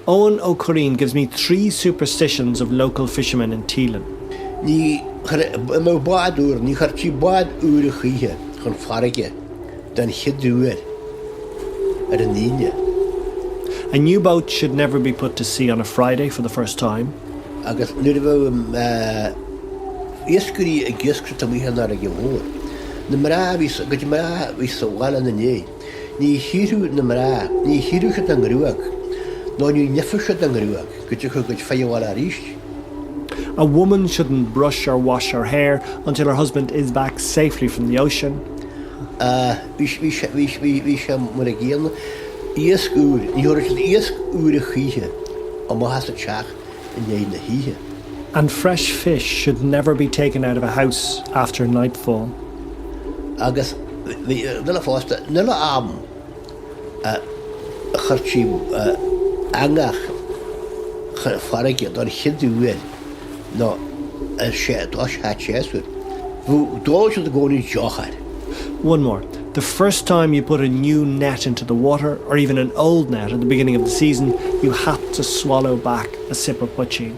Eoghan Ó Chuaraighín gives me 3 superstitions of local fishermen in Teileann. Ní má bádúr, ní chartí bád úr a chuithe chun Farraige den chidúir ar a níine. A new boat should never be put to sea on a Friday for the first time. Agus nuair bh iascurí a ggéascrut am ihe nar a gimhór. Na mrá go dtí mrá bhí sa bhála na né. Ní hiú na mrá, ní hiú chud an grúach. Nó ní nefa chud an grúach, go dtí chud féighil a ríist. A woman shouldn't brush or wash her hair until her husband is back safely from the ocean. Bhí sem mar a ggéalna iascúr, ní thuir sin iascúr a chuithe am má has a teach in éad na híthe. And fresh fish should never be taken out of a house after nightfall. Agus nula fásta, nula am a chuirtí angach Farraige don chidúil nó sé dás hat séasúr. Bhú dóis a gcónaí deochar. One more. The first time you put a new net into the water, or even an old net at the beginning of the season, you have to swallow back a sip of poitín.